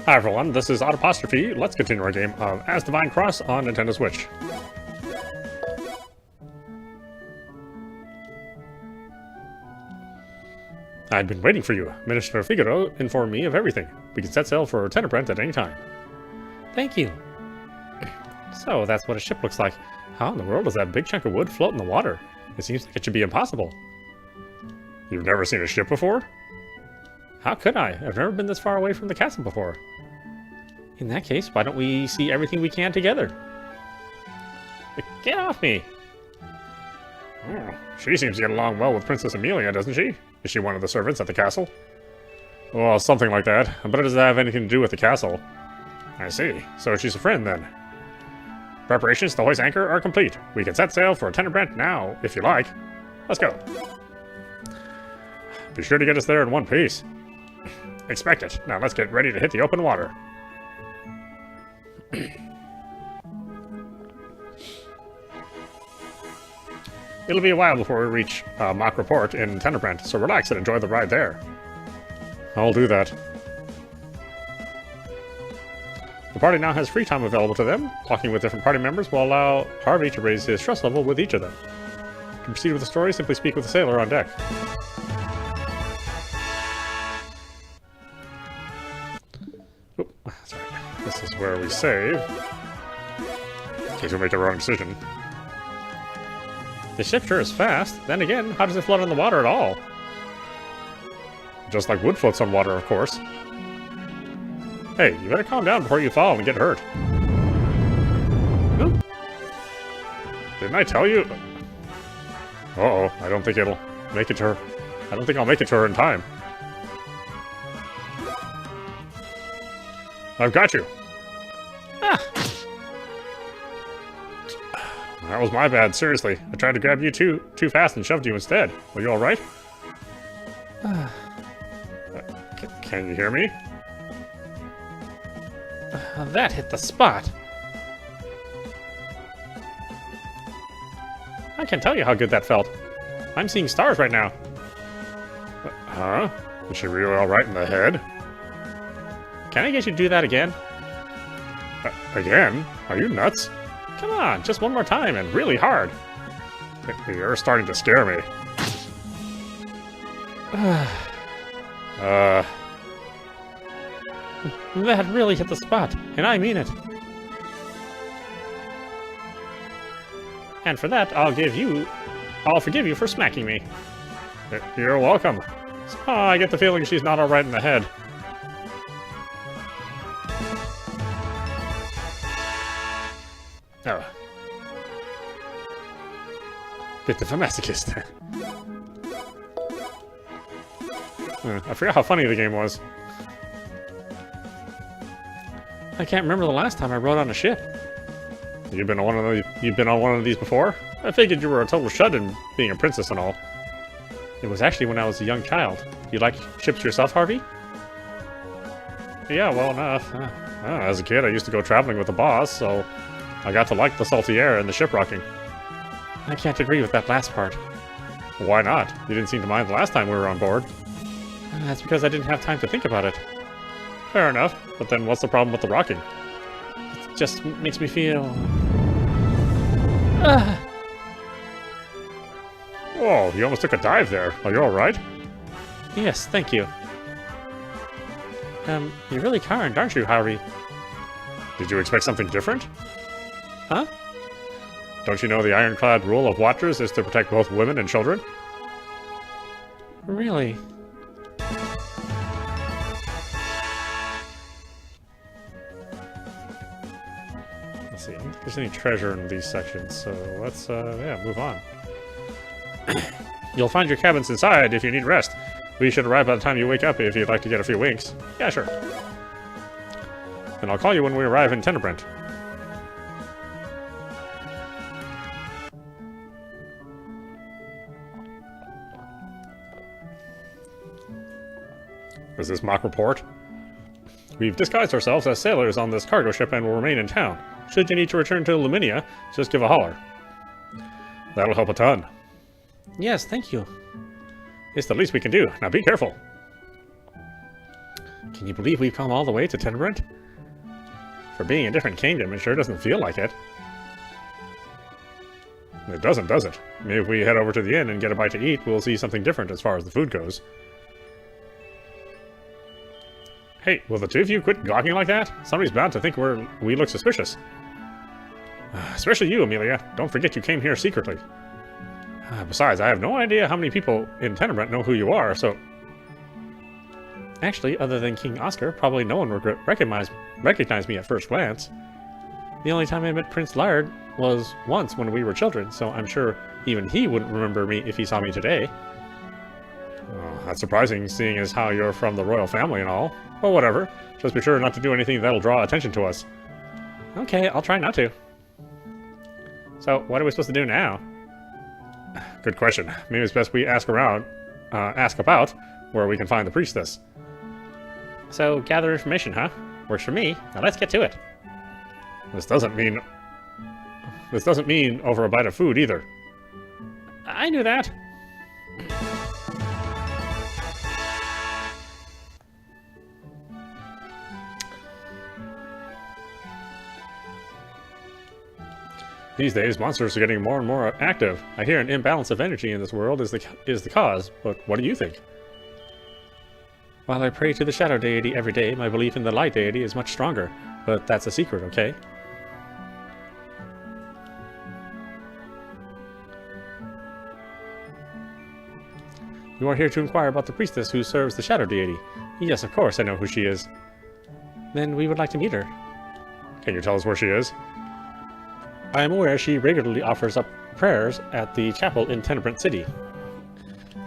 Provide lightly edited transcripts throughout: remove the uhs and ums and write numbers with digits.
Hi everyone, this is audap. Let's continue our game of Asdivine Cross on Nintendo Switch. I'd been waiting for you. Minister Figaro informed me of everything. We can set sail for Tenebrant at any time. Thank you. So, that's what a ship looks like. How in the world does that big chunk of wood float in the water? It seems like it should be impossible. You've never seen a ship before? How could I? I've never been this far away from the castle before. In that case, why don't we see everything we can together? Get off me! Oh, she seems to get along well with Princess Amelia, doesn't she? Is she one of the servants at the castle? Well, something like that. But it doesn't have anything to do with the castle. I see. So she's a friend, then. Preparations to hoist anchor are complete. We can set sail for Tenebrant now, if you like. Let's go. Be sure to get us there in one piece. Expect it. Now let's get ready to hit the open water. It'll be a while before we reach Mock Report in Tenebrant, so relax and enjoy the ride there. I'll do that. The party now has free time available to them. Talking with different party members will allow Harvey to raise his trust level with each of them. To proceed with the story, simply speak with the sailor on deck. Oop, that's right. This is where we save. In case we make the wrong decision. The ship sure is fast. Then again, how does it float on the water at all? Just like wood floats on water, of course. Hey, you better calm down before you fall and get hurt. Huh? Didn't I tell you? Uh-oh, I don't think it'll make it to her. I don't think I'll make it to her in time. I've got you. Ah! That was my bad, seriously. I tried to grab you too fast and shoved you instead. Are you alright? Can you hear me? That hit the spot. I can't tell you how good that felt. I'm seeing stars right now. Huh? Is she really alright in the head? Can I get you to do that again? Again? Are you nuts? Come on, just one more time and really hard. You're starting to scare me. That really hit the spot, and I mean it. And for that, I'll forgive you for smacking me. You're welcome. Oh, I get the feeling she's not alright in the head. Oh. Bit of a masochist. I forgot how funny the game was. I can't remember the last time I rode on a ship. You've been on one of these before? I figured you were a total shut-in, being a princess and all. It was actually when I was a young child. You like ships yourself, Harvey? Yeah, well enough. As a kid, I used to go traveling with the boss, so I got to like the salty air and the ship rocking. I can't agree with that last part. Why not? You didn't seem to mind the last time we were on board. That's because I didn't have time to think about it. Fair enough, but then what's the problem with the rocking? It just makes me feel... Whoa, you almost took a dive there. Are you alright? Yes, thank you. You're really kind, aren't you, Harvey? Did you expect something different? Huh? Don't you know the ironclad rule of Watchers is to protect both women and children? Really? Let's see, I don't think there's any treasure in these sections, so let's, yeah, move on. You'll find your cabins inside if you need rest. We should arrive by the time you wake up if you'd like to get a few winks. Yeah, sure. Then I'll call you when we arrive in Tenebrant. Is this mock report? We've disguised ourselves as sailors on this cargo ship and will remain in town. Should you need to return to Luminia, just give a holler. That'll help a ton. Yes, thank you. It's the least we can do. Now be careful. Can you believe we've come all the way to Tenebrant? For being a different kingdom, it sure doesn't feel like it. It doesn't, does it? Maybe if we head over to the inn and get a bite to eat, we'll see something different as far as the food goes. Hey, will the two of you quit gawking like that? Somebody's bound to think we look suspicious. Especially you, Amelia. Don't forget you came here secretly. Besides, I have no idea how many people in Tenebrant know who you are, so... Actually, other than King Oscar, probably no one would recognize me at first glance. The only time I met Prince Laird was once when we were children, so I'm sure even he wouldn't remember me if he saw me today. That's surprising, seeing as how you're from the royal family and all. Well, whatever. Just be sure not to do anything that'll draw attention to us. Okay, I'll try not to. So, what are we supposed to do now? Good question. Maybe it's best we ask about where we can find the priestess. So, gather information, huh? Works for me. Now let's get to it. This doesn't mean over a bite of food either. I knew that. These days, monsters are getting more and more active. I hear an imbalance of energy in this world is the cause, but what do you think? While I pray to the Shadow Deity every day, my belief in the Light Deity is much stronger, but that's a secret, okay? You are here to inquire about the priestess who serves the Shadow Deity. Yes, of course, I know who she is. Then we would like to meet her. Can you tell us where she is? I am aware she regularly offers up prayers at the chapel in Tenebrant City.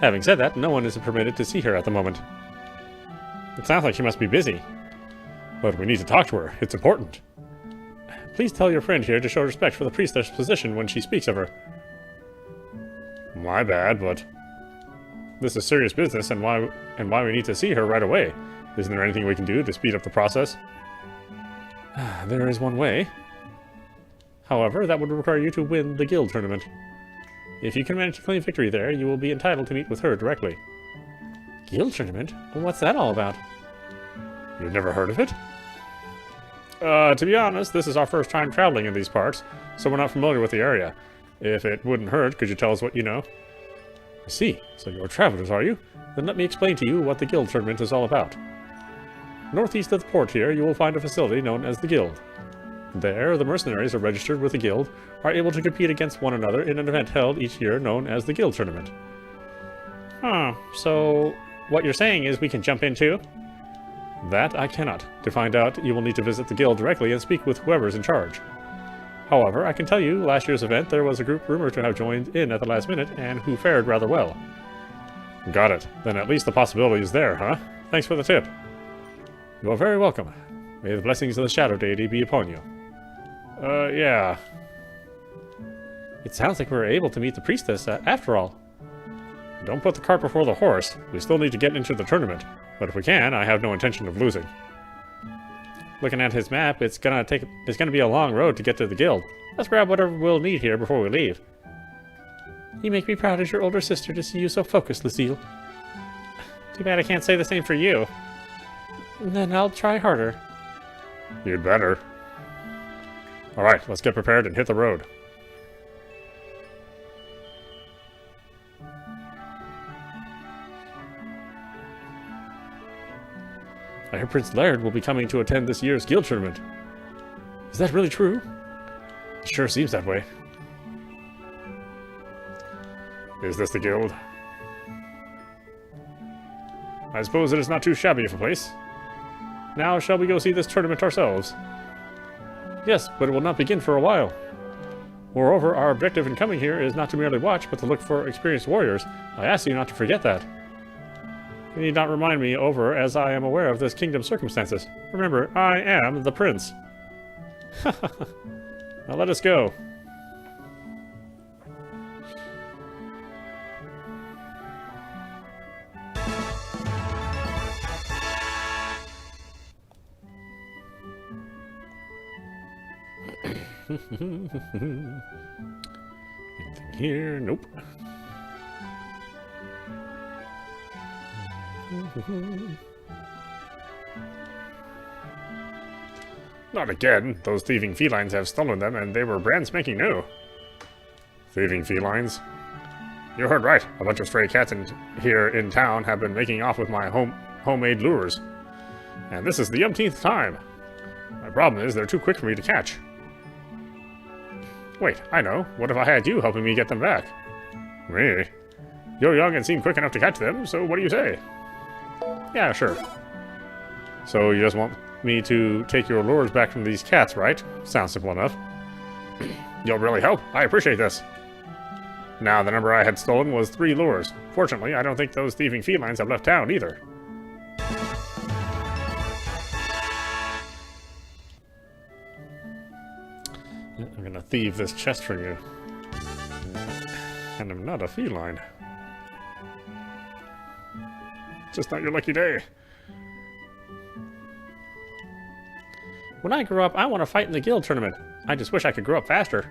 Having said that, no one is permitted to see her at the moment. It sounds like she must be busy. But we need to talk to her. It's important. Please tell your friend here to show respect for the priestess' position when she speaks of her. My bad, but... This is serious business and why we need to see her right away. Isn't there anything we can do to speed up the process? There is one way. However, that would require you to win the guild tournament. If you can manage to claim victory there, you will be entitled to meet with her directly. Guild tournament? What's that all about? You've never heard of it? To be honest, this is our first time traveling in these parts, so we're not familiar with the area. If it wouldn't hurt, could you tell us what you know? I see. So you're travelers, are you? Then let me explain to you what the guild tournament is all about. Northeast of the port here, you will find a facility known as the guild. There, the mercenaries are registered with the guild, are able to compete against one another in an event held each year known as the guild tournament. So what you're saying is we can jump in too? That I cannot. To find out, you will need to visit the guild directly and speak with whoever's in charge. However, I can tell you, last year's event there was a group rumored to have joined in at the last minute and who fared rather well. Got it. Then at least the possibility is there, huh? Thanks for the tip. You are very welcome. May the blessings of the Shadow Deity be upon you. Yeah. It sounds like we were able to meet the priestess after all. Don't put the cart before the horse. We still need to get into the tournament. But if we can, I have no intention of losing. Looking at his map, it's gonna be a long road to get to the guild. Let's grab whatever we'll need here before we leave. You make me proud as your older sister to see you so focused, Lucille. Too bad I can't say the same for you. Then I'll try harder. You'd better. Alright, let's get prepared and hit the road. I hear Prince Laird will be coming to attend this year's guild tournament. Is that really true? It sure seems that way. Is this the guild? I suppose it is not too shabby of a place. Now shall we go see this tournament ourselves? Yes, but it will not begin for a while. Moreover, our objective in coming here is not to merely watch, but to look for experienced warriors. I ask you not to forget that. You need not remind me over, as I am aware of this kingdom's circumstances. Remember, I am the prince. Now let us go. Anything here? Nope. Not again. Those thieving felines have stolen them, and they were brand spanking new. Thieving felines? You heard right. A bunch of stray cats here in town have been making off with my homemade lures. And this is the umpteenth time. My problem is they're too quick for me to catch. Wait, I know. What if I had you helping me get them back? Me? You're young and seem quick enough to catch them, so what do you say? Yeah, sure. So you just want me to take your lures back from these cats, right? Sounds simple enough. You'll really help. I appreciate this. Now, the number I had stolen was 3 lures. Fortunately, I don't think those thieving felines have left town either. I'm gonna thieve this chest for you. And I'm not a feline. Just not your lucky day. When I grow up, I want to fight in the guild tournament. I just wish I could grow up faster.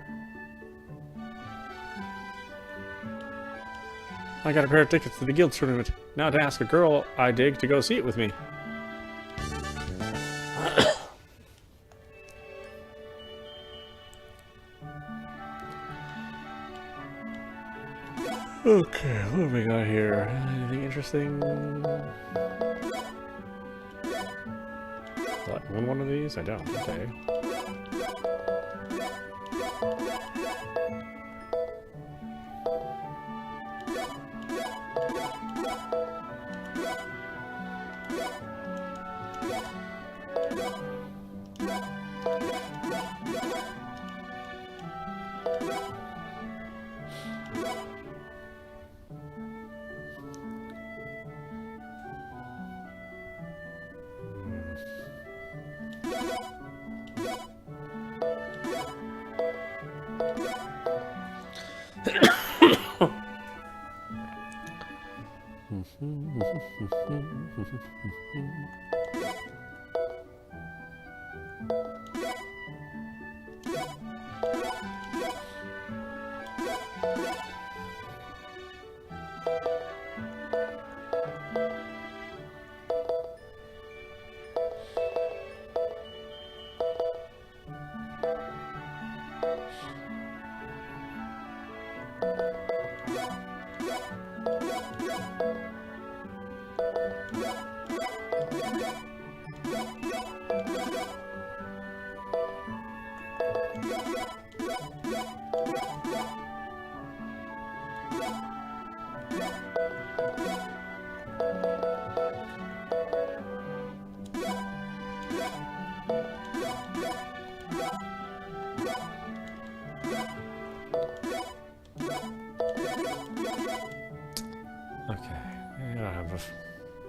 I got a pair of tickets to the guild tournament. Now to ask a girl I dig to go see it with me. Okay, what have we got here? Anything interesting? Do I own one of these? I don't. Okay.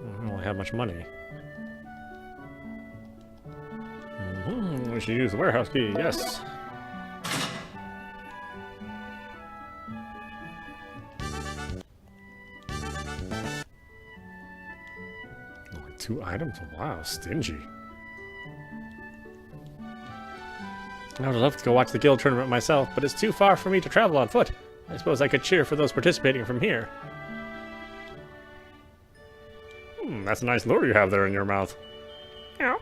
I don't really have much money. We should use the warehouse key, yes. Only 2 items? Wow, stingy. I would love to go watch the guild tournament myself, but it's too far for me to travel on foot. I suppose I could cheer for those participating from here. That's a nice lure you have there in your mouth. Ow.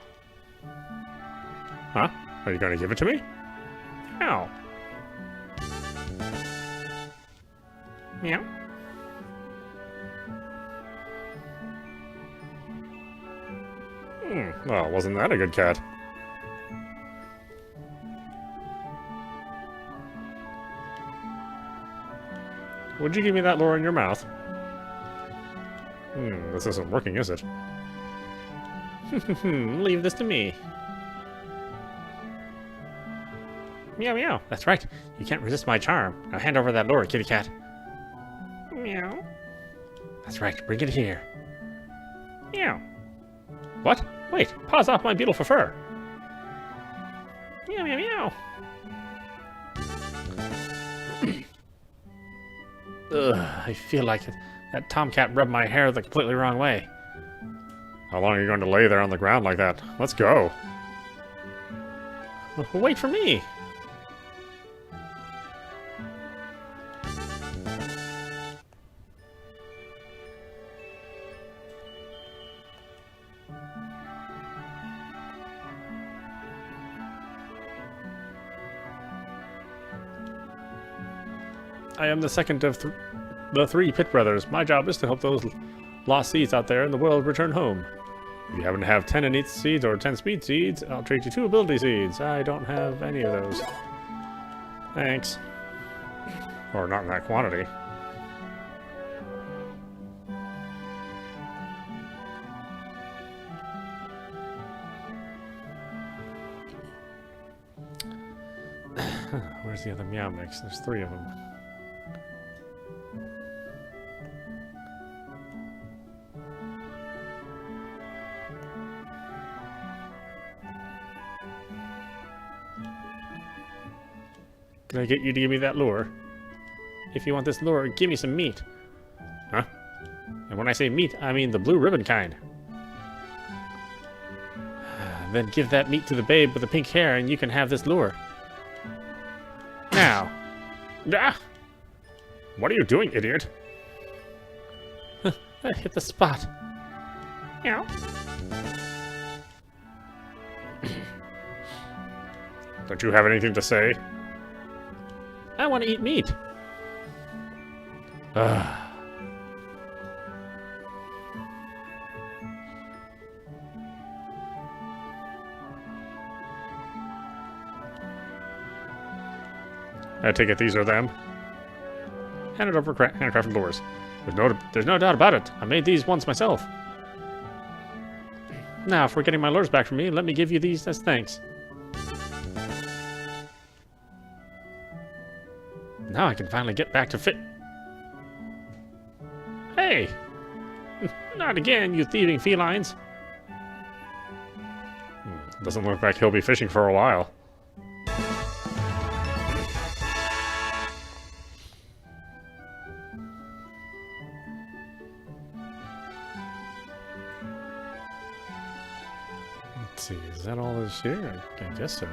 Huh? Are you going to give it to me? Ow. Meow. Well, wasn't that a good cat? Would you give me that lure in your mouth? This isn't working, is it? Leave this to me. Meow meow. That's right. You can't resist my charm. Now hand over that lure, kitty cat. Meow. That's right. Bring it here. Meow. What? Wait. Paws off my beautiful fur. Meow meow meow. Ugh, I feel like it. That tomcat rubbed my hair the completely wrong way. How long are you going to lay there on the ground like that? Let's go. Wait for me. I am the second of the three pit brothers. My job is to help those lost seeds out there in the world return home. If you happen to have 10 innate seeds or 10 speed seeds, I'll trade you 2 ability seeds. I don't have any of those. Thanks. Or not in that quantity. Where's the other meow mix? There's 3 of them. Can I get you to give me that lure? If you want this lure, give me some meat. Huh? And when I say meat, I mean the blue ribbon kind. Then give that meat to the babe with the pink hair and you can have this lure. Now. Ah! What are you doing, idiot? I hit the spot. Meow. Don't you have anything to say? I want to eat meat. I take it these are them. Hand it over handcrafted lures. There's no doubt about it. I made these once myself. Now, for getting my lures back from me, let me give you these as thanks. Now I can finally get back to fit. Hey! Not again, you thieving felines. Doesn't look like he'll be fishing for a while. Let's see, is that all this here? I guess so.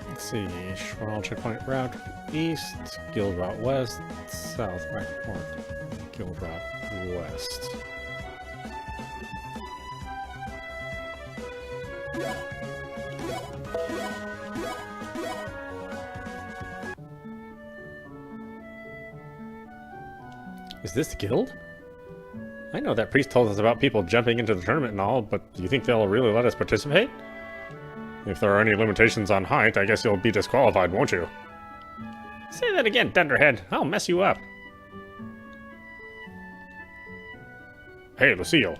Let's see, Schral checkpoint route east, guild route west, south, right port, guild route west. Is this the guild? I know that priest told us about people jumping into the tournament and all, but do you think they'll really let us participate? If there are any limitations on height, I guess you'll be disqualified, won't you? Say that again, Dunderhead. I'll mess you up. Hey, Lucille.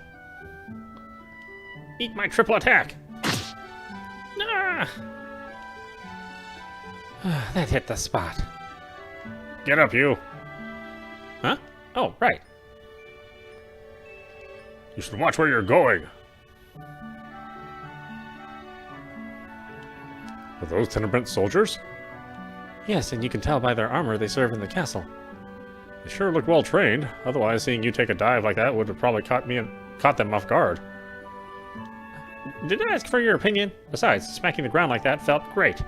Eat my triple attack. Ah! That hit the spot. Get up, you. Huh? Oh, right. You should watch where you're going. Are those Tenebrent soldiers? Yes, and you can tell by their armor they serve in the castle. They sure look well trained. Otherwise, seeing you take a dive like that would have probably caught them off guard. Did I ask for your opinion? Besides, smacking the ground like that felt great.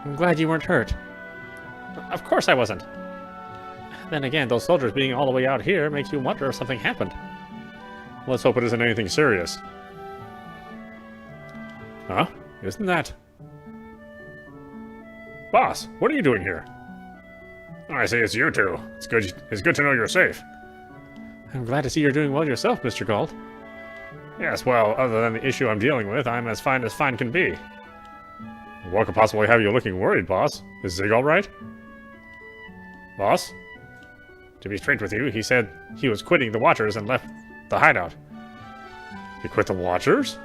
I'm glad you weren't hurt. Of course I wasn't. Then again, those soldiers being all the way out here makes you wonder if something happened. Let's hope it isn't anything serious. Huh? Isn't that... Boss, what are you doing here? I see it's you two. It's good to know you're safe. I'm glad to see you're doing well yourself, Mr. Galt. Yes, well, other than the issue I'm dealing with, I'm as fine can be. What could possibly have you looking worried, boss? Is Zig alright? Boss? To be straight with you, he said he was quitting the Watchers and left the hideout. He quit the Watchers?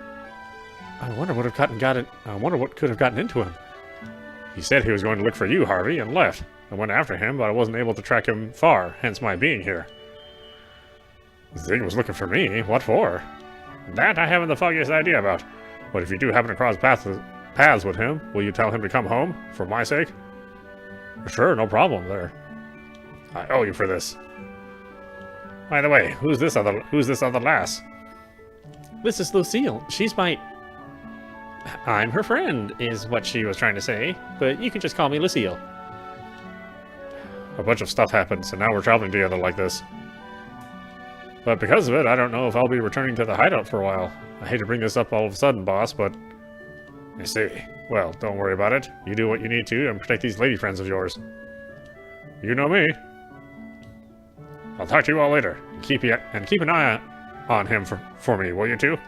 I wonder what could have gotten into him. He said he was going to look for you, Harvey, and left. I went after him, but I wasn't able to track him far, hence my being here. Zig was looking for me. What for? That I haven't the foggiest idea about. But if you do happen to cross paths with him, will you tell him to come home, for my sake? Sure, no problem there. I owe you for this. By the way, who's this other lass? This is Lucille. She's my... I'm her friend, is what she was trying to say, but you can just call me Lucille. A bunch of stuff happened, so now we're traveling together like this. But because of it, I don't know if I'll be returning to the hideout for a while. I hate to bring this up all of a sudden, boss, but... I see. Well, don't worry about it. You do what you need to and protect these lady friends of yours. You know me. I'll talk to you all later. Keep an eye on him for me, will you two?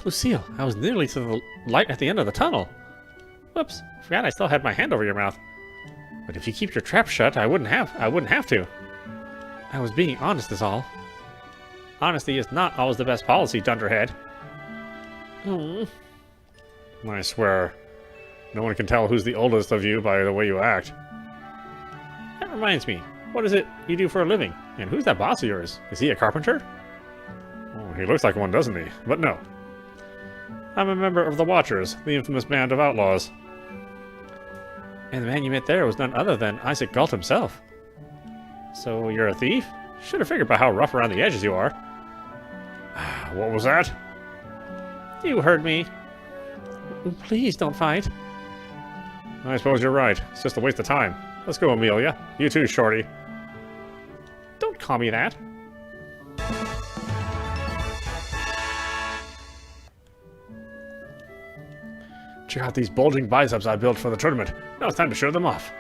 Lucille, I was nearly to the light at the end of the tunnel. Whoops, forgot I still had my hand over your mouth. But if you keep your trap shut, I wouldn't have to. I was being honest is all. Honesty is not always the best policy, Dunderhead. I swear, no one can tell who's the oldest of you by the way you act. That reminds me, what is it you do for a living? And who's that boss of yours? Is he a carpenter? Oh, he looks like one, doesn't he? But no. I'm a member of the Watchers, the infamous band of outlaws. And the man you met there was none other than Isaac Galt himself. So you're a thief? Should have figured by how rough around the edges you are. What was that? You heard me. Please don't fight. I suppose you're right. It's just a waste of time. Let's go, Amelia. You too, Shorty. Don't call me that. Check out these bulging biceps I built for the tournament. Now it's time to show them off.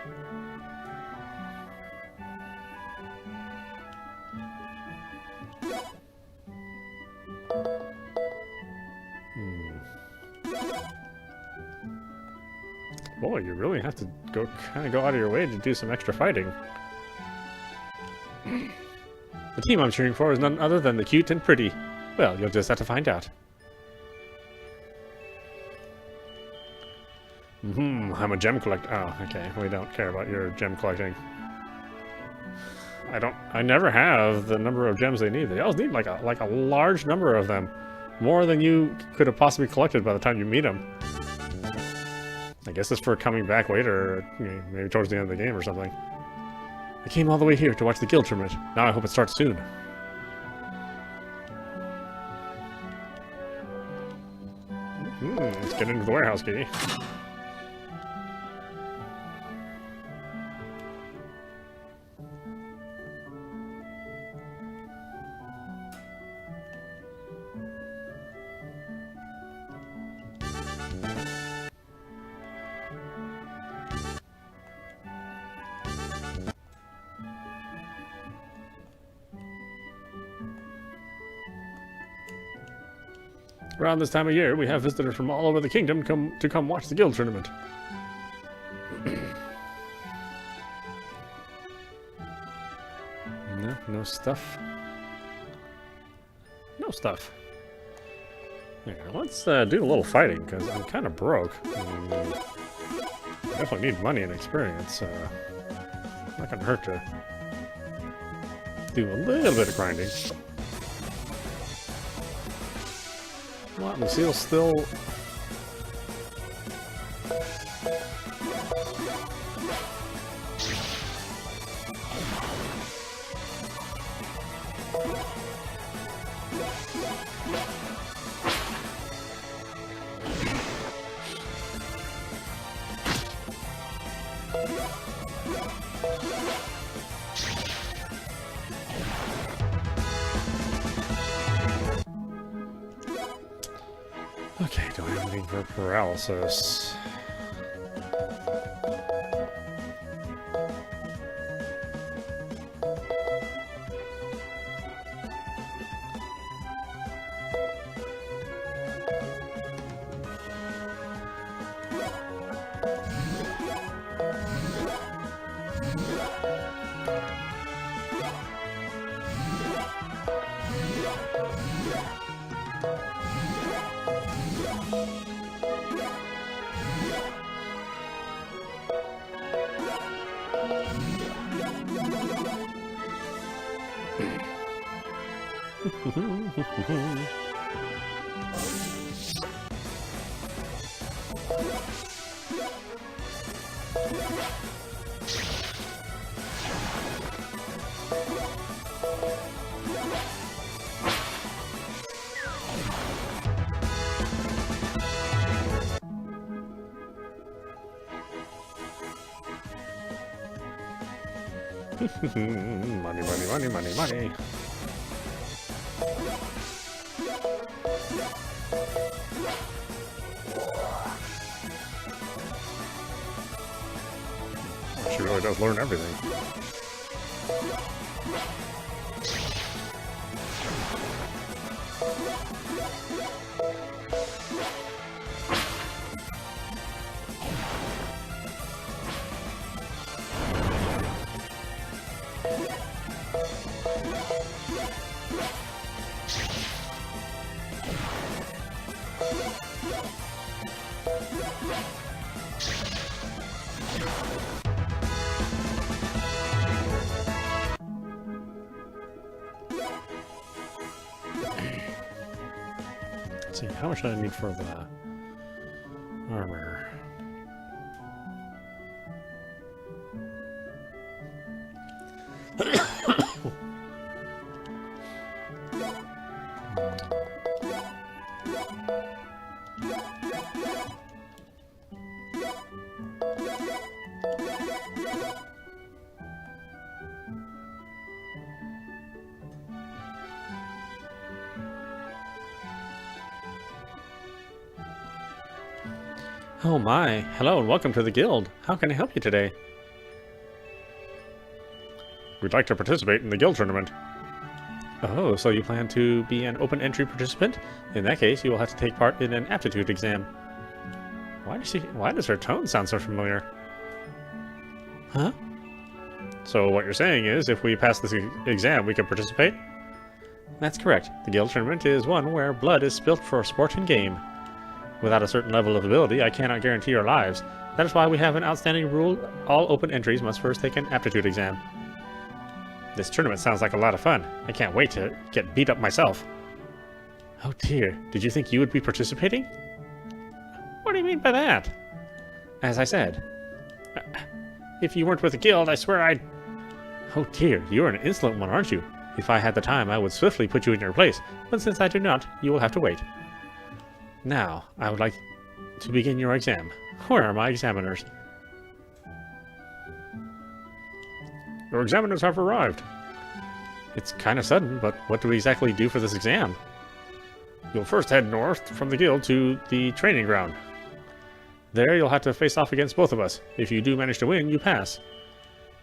Boy, you really have to go out of your way to do some extra fighting. The team I'm cheering for is none other than the cute and pretty. Well, you'll just have to find out. I'm a gem collector. Oh, okay. We don't care about your gem collecting. I never have the number of gems they need. They always need like a large number of them. More than you could have possibly collected by the time you meet them. I guess it's for coming back later, or maybe towards the end of the game or something. I came all the way here to watch the guild tournament. Now I hope it starts soon. Let's get into the warehouse key. Around this time of year, we have visitors from all over the kingdom to come watch the guild tournament. No stuff. No stuff. Yeah, let's do a little fighting, because I'm kind of broke. Definitely need money and experience. Not gonna hurt to do a little bit of grinding. What, Lucille's still... Okay, do I have anything for paralysis? Money, money, money, money, money. She really does learn everything. Let's see, how much do I need for the armor? Oh my, hello and welcome to the guild. How can I help you today? We'd like to participate in the guild tournament. Oh, so you plan to be an open entry participant? In that case, you will have to take part in an aptitude exam. Why does her tone sound so familiar? Huh? So what you're saying is, if we pass this exam, we can participate? That's correct. The guild tournament is one where blood is spilt for sport and game. Without a certain level of ability, I cannot guarantee your lives. That is why we have an outstanding rule. All open entries must first take an aptitude exam. This tournament sounds like a lot of fun. I can't wait to get beat up myself. Oh dear, did you think you would be participating? What do you mean by that? As I said, if you weren't with the guild, I swear I'd... Oh dear, you're an insolent one, aren't you? If I had the time, I would swiftly put you in your place, but since I do not, you will have to wait. Now, I would like to begin your exam. Where are my examiners? Your examiners have arrived. It's kind of sudden, but what do we exactly do for this exam? You'll first head north from the guild to the training ground. There, you'll have to face off against both of us. If you do manage to win, you pass.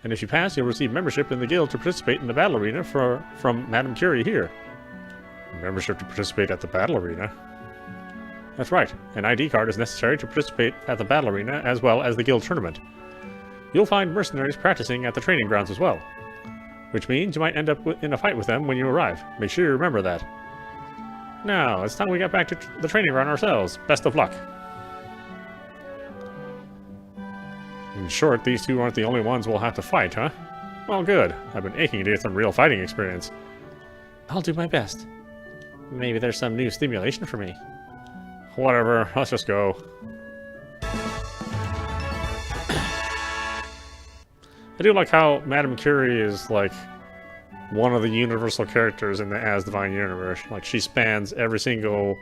And if you pass, you'll receive membership in the guild to participate in the battle arena from Madame Curie here. Membership to participate at the battle arena? That's right. An ID card is necessary to participate at the battle arena as well as the guild tournament. You'll find mercenaries practicing at the training grounds as well, which means you might end up in a fight with them when you arrive. Make sure you remember that. Now, it's time we get back to the training ground ourselves. Best of luck. In short, these two aren't the only ones we'll have to fight, huh? Well, good. I've been aching to get some real fighting experience. I'll do my best. Maybe there's some new stimulation for me. Whatever, let's just go. I do like how Madame Curie is, like, one of the universal characters in the Asdivine universe. Like, she spans every single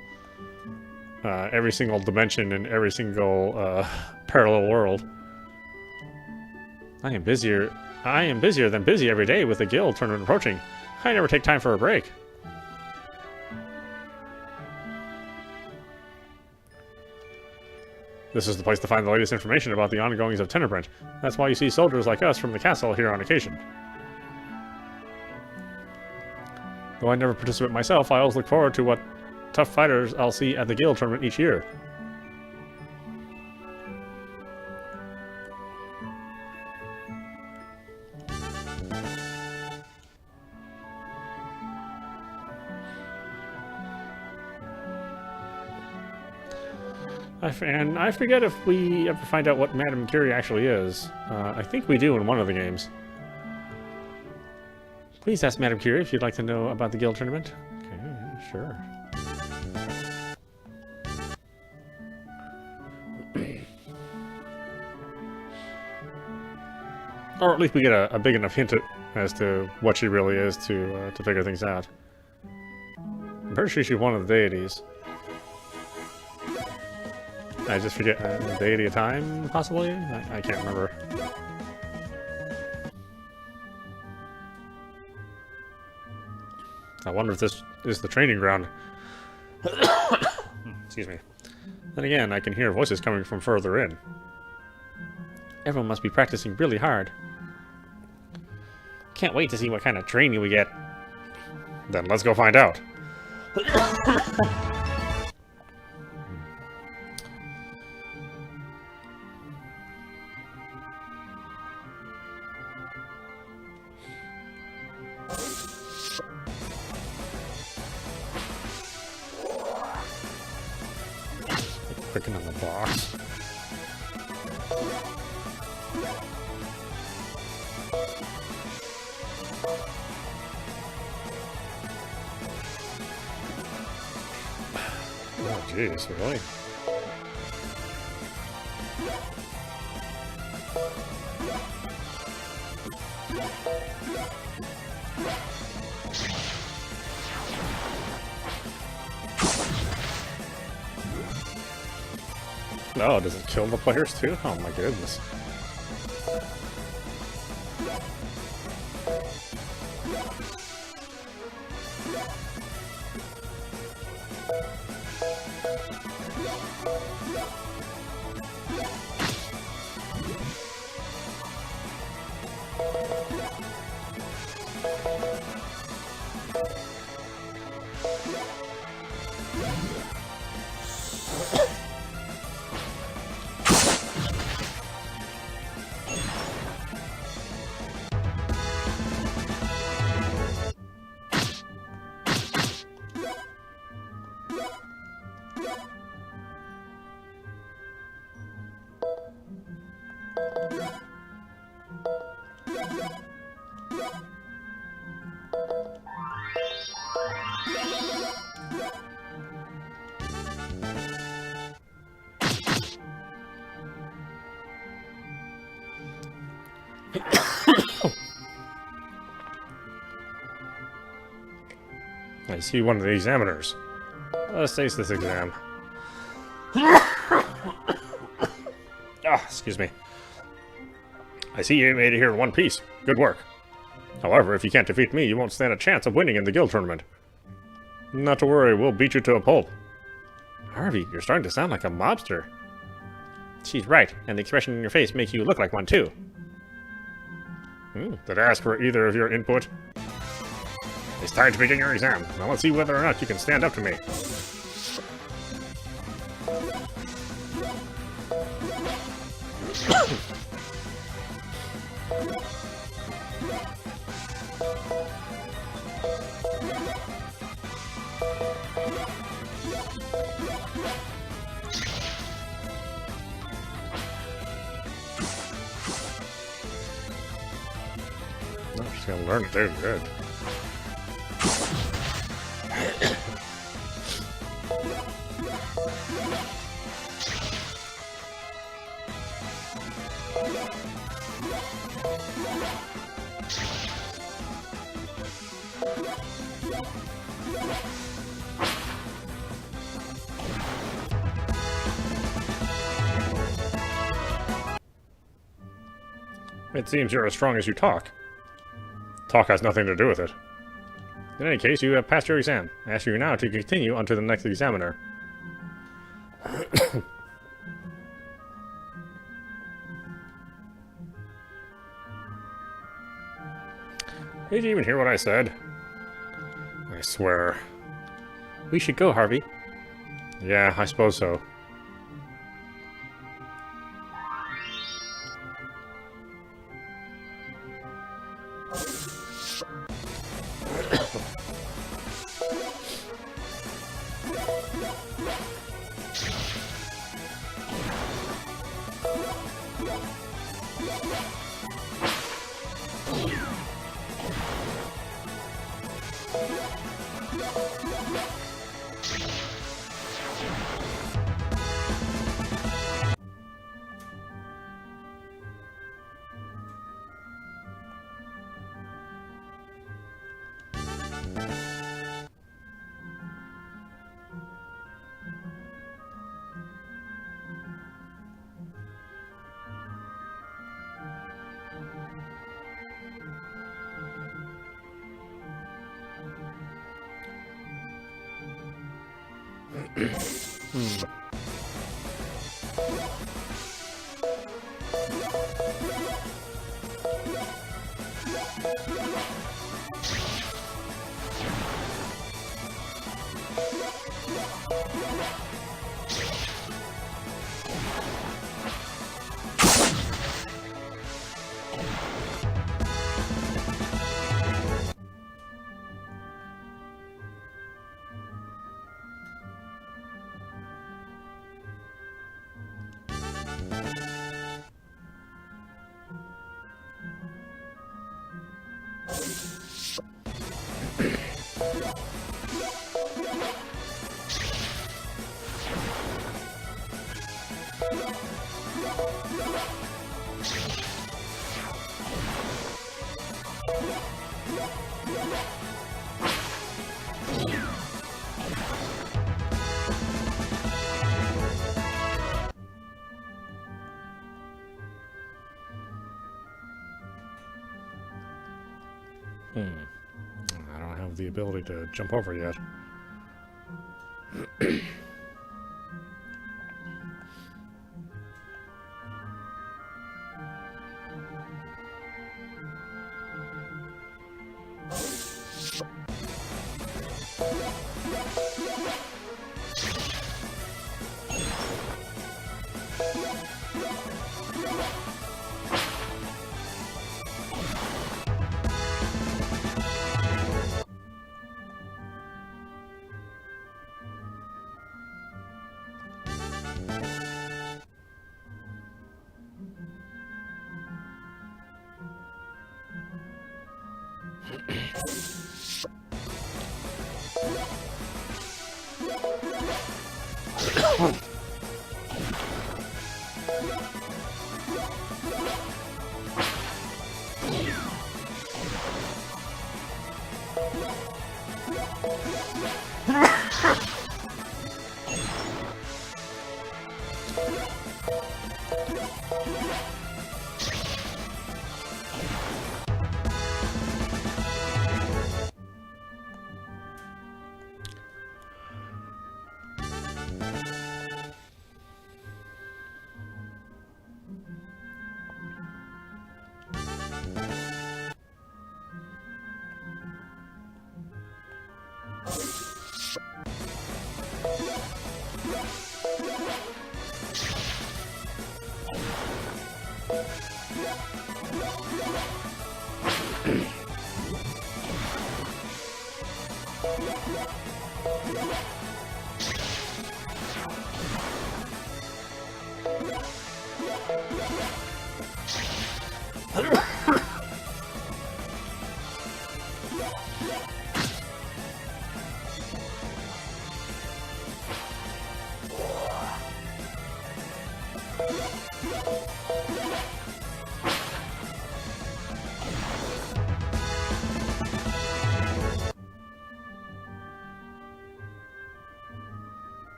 dimension and every single parallel world. I am busier than busy every day with the guild tournament approaching. I never take time for a break. This is the place to find the latest information about the ongoings of Tenebrant. That's why you see soldiers like us from the castle here on occasion. Though I never participate myself, I always look forward to what tough fighters I'll see at the guild tournament each year. And I forget if we ever find out what Madame Curie actually is. I think we do in one of the games. Please ask Madame Curie if you'd like to know about the guild tournament. Okay, sure. Or at least we get a big enough hint as to what she really is to figure things out. I'm pretty sure she's one of the deities. I just forget a deity at a time, possibly? I can't remember. I wonder if this is the training ground. Excuse me. Then again, I can hear voices coming from further in. Everyone must be practicing really hard. Can't wait to see what kind of training we get. Then let's go find out. Clicking on the box. Oh, jeez, really? Oh, does it kill the players too? Oh my goodness. I see one of the examiners. Let's ace this exam. Excuse me. I see you made it here in one piece. Good work. However, if you can't defeat me, you won't stand a chance of winning in the guild tournament. Not to worry, we'll beat you to a pulp. Harvey, you're starting to sound like a mobster. She's right, and the expression in your face makes you look like one too. Did I ask for either of your input? It's time to begin your exam. Now let's see whether or not you can stand up to me. Oh, she's gonna learn it. Very good. It seems you're as strong as you talk. Talk has nothing to do with it. In any case, you have passed your exam. I ask you now to continue on to the next examiner. Did you even hear what I said? I swear. We should go, Harvey. Yeah, I suppose so. I don't have the ability to jump over yet.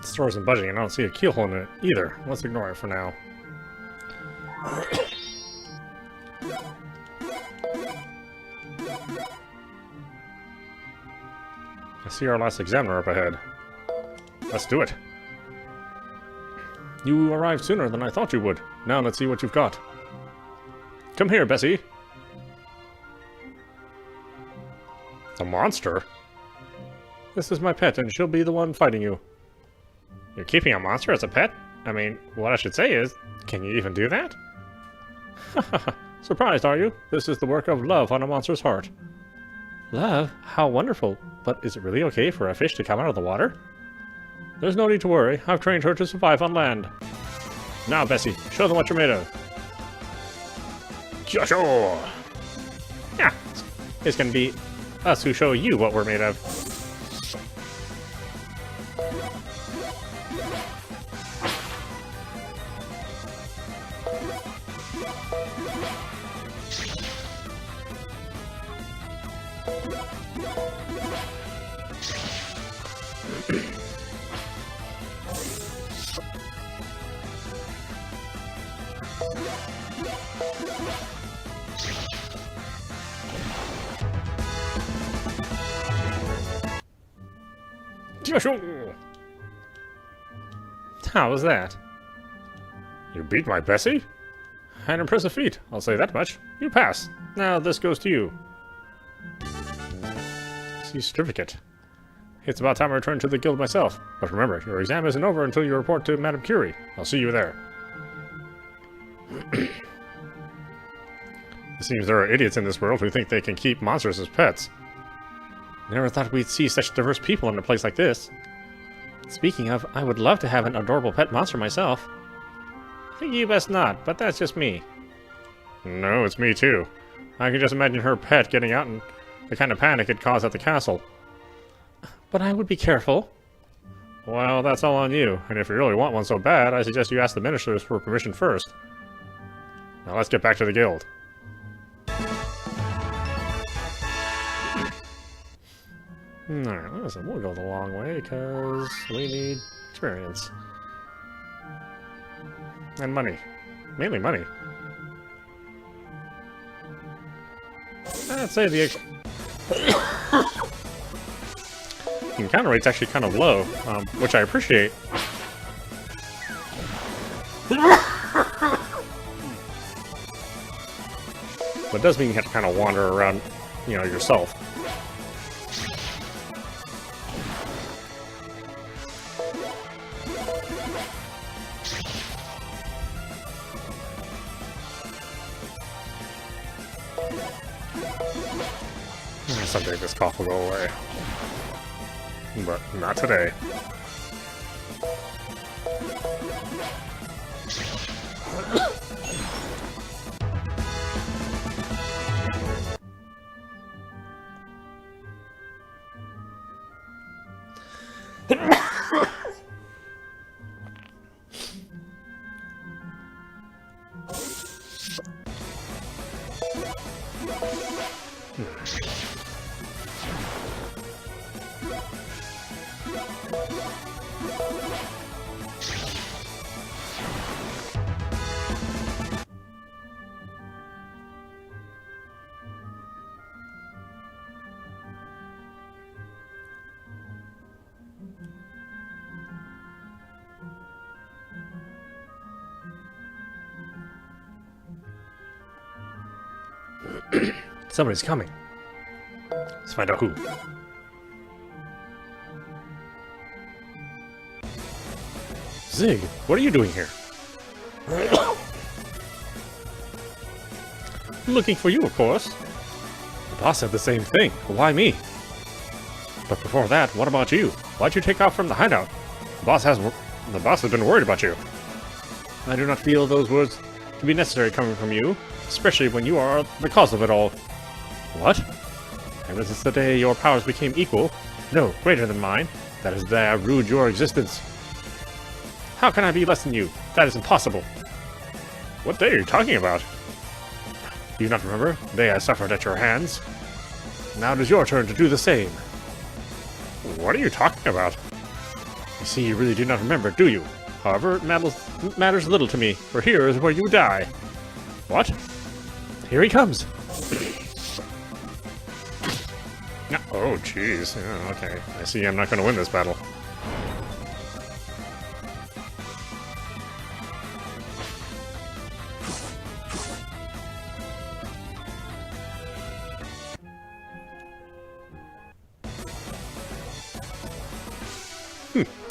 The store isn't budging, and I don't see a keyhole in it either. Let's ignore it for now. I see our last examiner up ahead. Let's do it. You arrived sooner than I thought you would. Now let's see what you've got. Come here, Bessie. A monster? This is my pet, and she'll be the one fighting you. You're keeping a monster as a pet? I mean, what I should say is, can you even do that? Surprised, are you? This is the work of love on a monster's heart. Love? How wonderful. But is it really okay for a fish to come out of the water? There's no need to worry. I've trained her to survive on land. Now, Bessie, show them what you're made of. Joshua! Yeah, it's gonna be us who show you what we're made of. How was that? You beat my Bessie? An impressive feat, I'll say that much. You pass. Now this goes to you. See certificate. It's about time I return to the guild myself. But remember, your exam isn't over until you report to Madame Curie. I'll see you there. It seems there are idiots in this world who think they can keep monsters as pets. Never thought we'd see such diverse people in a place like this. Speaking of, I would love to have an adorable pet monster myself. I think you best not, but that's just me. No, it's me too. I can just imagine her pet getting out and the kind of panic it'd cause at the castle. But I would be careful. Well, that's all on you, and if you really want one so bad, I suggest you ask the ministers for permission first. Now let's get back to the guild. Alright, listen, we'll go the long way, because we need experience. And money. Mainly money. I'd say the encounter rate's actually kind of low, which I appreciate. But it does mean you have to kind of wander around, you know, yourself. Someday this cough will go away. But not today. Somebody's coming. Let's find out who. Zig, what are you doing here? Looking for you, of course. The boss said the same thing. Why me? But before that, what about you? Why'd you take off from the hideout? The boss has been worried about you. I do not feel those words to be necessary coming from you, especially when you are the cause of it all. What? Ever since the day your powers became equal, no, greater than mine, that is the day I ruled your existence. How can I be less than you? That is impossible. What day are you talking about? Do you not remember the day I suffered at your hands? Now it is your turn to do the same. What are you talking about? You see, you really do not remember, do you? However, it matters little to me, for here is where you die. What? Here he comes. Oh, jeez. Oh, okay. I see I'm not going to win this battle.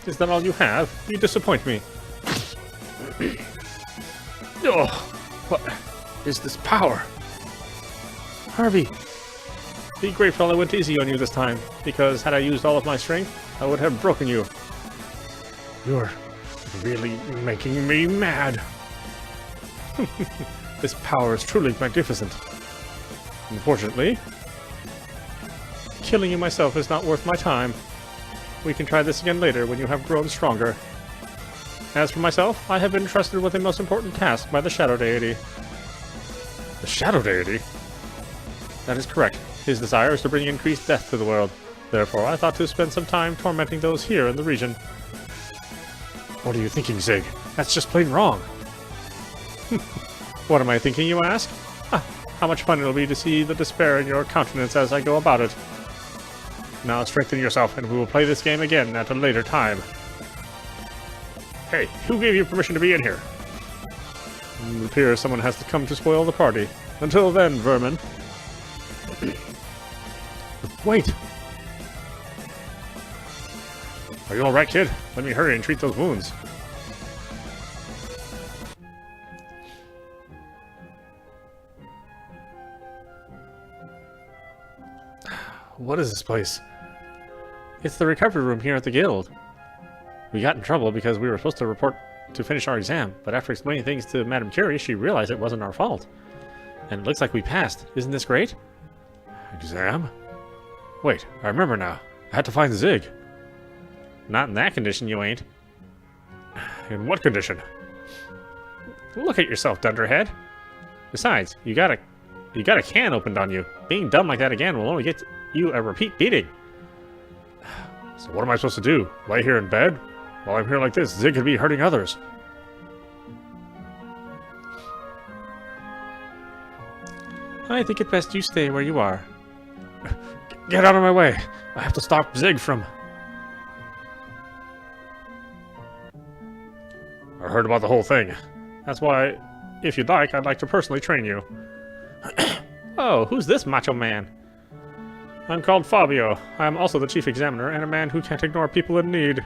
Is that all you have? You disappoint me. Oh, what is this power? Harvey, be grateful I went easy on you this time, because had I used all of my strength, I would have broken you. You're really making me mad. This power is truly magnificent. Unfortunately, killing you myself is not worth my time. We can try this again later when you have grown stronger. As for myself, I have been entrusted with a most important task by the Shadow Deity. The Shadow Deity? That is correct. His desire is to bring increased death to the world. Therefore, I thought to spend some time tormenting those here in the region. What are you thinking, Zig? That's just plain wrong. What am I thinking, you ask? How much fun it'll be to see the despair in your countenance as I go about it. Now strengthen yourself, and we will play this game again at a later time. Hey, who gave you permission to be in here? It appears someone has to come to spoil the party. Until then, vermin. Wait! Are you alright, kid? Let me hurry and treat those wounds. What is this place? It's the recovery room here at the guild. We got in trouble because we were supposed to report to finish our exam, but after explaining things to Madame Curie, she realized it wasn't our fault. And it looks like we passed. Isn't this great? Exam? Wait, I remember now. I had to find Zig. Not in that condition, you ain't. In what condition? Look at yourself, dunderhead. Besides, you got a can opened on you. Being dumb like that again will only get you a repeat beating. So what am I supposed to do? Lay here in bed? While I'm here like this, Zig could be hurting others. I think it best you stay where you are. Get out of my way! I have to stop Zig from... I heard about the whole thing. That's why, if you'd like, I'd like to personally train you. Oh, who's this macho man? I'm called Fabio. I'm also the chief examiner and a man who can't ignore people in need.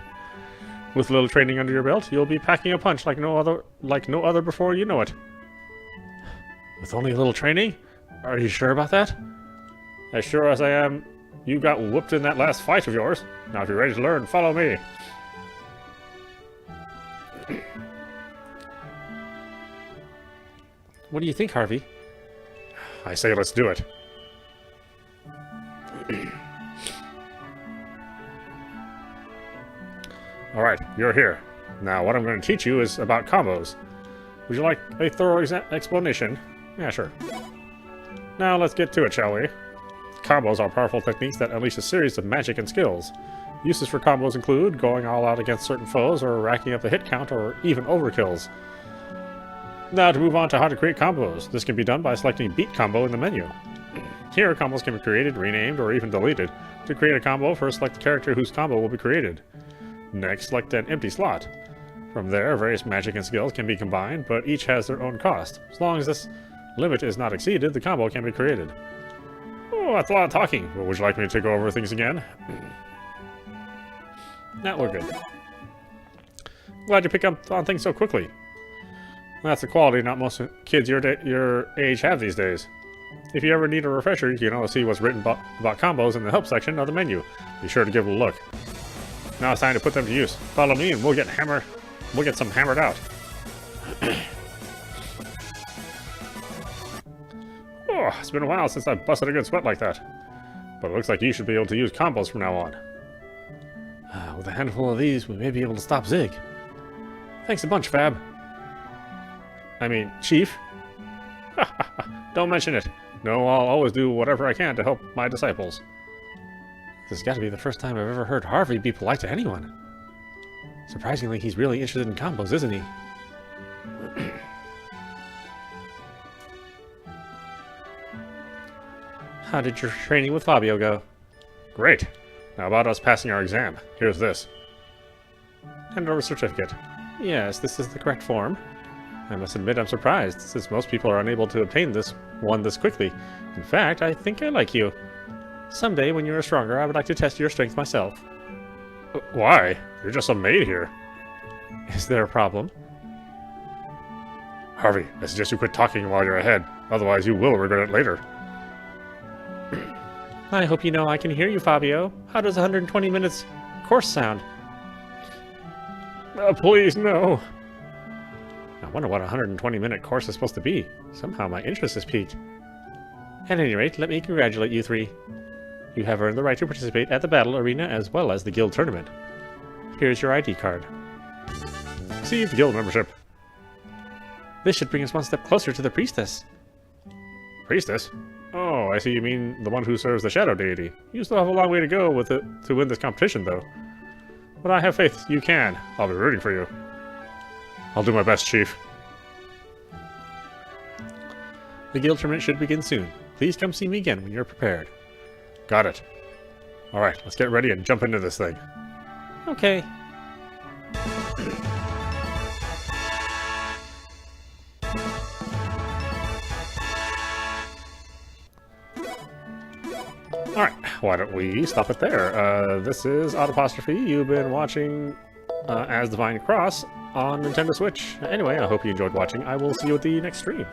With a little training under your belt, you'll be packing a punch like no other before you know it. With only a little training? Are you sure about that? As sure as I am, you got whooped in that last fight of yours. Now if you're ready to learn, follow me. What do you think, Harvey? I say let's do it. Alright, you're here. Now what I'm going to teach you is about combos. Would you like a thorough explanation? Yeah, sure. Now let's get to it, shall we? Combos are powerful techniques that unleash a series of magic and skills. Uses for combos include going all out against certain foes, or racking up the hit count, or even overkills. Now to move on to how to create combos. This can be done by selecting Beat Combo in the menu. Here, combos can be created, renamed, or even deleted. To create a combo, first select the character whose combo will be created. Next, select an empty slot. From there, various magic and skills can be combined, but each has their own cost. As long as this limit is not exceeded, the combo can be created. Oh, that's a lot of talking. Well, would you like me to go over things again? Nah, we're good. Glad you pick up on things so quickly. That's a quality not most kids your age have these days. If you ever need a refresher, you can always see what's written about combos in the help section of the menu. Be sure to give it a look. Now it's time to put them to use. Follow me and we'll get some hammered out. Oh, it's been a while since I busted a good sweat like that. But it looks like you should be able to use combos from now on. With a handful of these, we may be able to stop Zig. Thanks a bunch, Fab. I mean, Chief. Don't mention it. No, I'll always do whatever I can to help my disciples. This has got to be the first time I've ever heard Harvey be polite to anyone. Surprisingly, he's really interested in combos, isn't he? How did your training with Fabio go? Great. Now about us passing our exam. Here's this. Hand over certificate. Yes, this is the correct form. I must admit I'm surprised, since most people are unable to obtain this one this quickly. In fact, I think I like you. Someday, when you're stronger, I would like to test your strength myself. Why? You're just a maid here. Is there a problem? Harvey, I suggest you quit talking while you're ahead. Otherwise, you will regret it later. I hope you know I can hear you, Fabio. How does 120 minutes course sound? Please, no. I wonder what a 120-minute course is supposed to be. Somehow my interest is piqued. At any rate, let me congratulate you three. You have earned the right to participate at the battle arena as well as the guild tournament. Here's your ID card. Receive guild membership. This should bring us one step closer to the priestess. Priestess? Oh, I see you mean the one who serves the shadow deity. You still have a long way to go with it to win this competition, though. But I have faith you can. I'll be rooting for you. I'll do my best, Chief. The guild tournament should begin soon. Please come see me again when you're prepared. Got it. Alright, let's get ready and jump into this thing. Okay. Alright, why don't we stop it there? This is audap. You've been watching Asdivine Cross on Nintendo Switch. Anyway, I hope you enjoyed watching. I will see you at the next stream.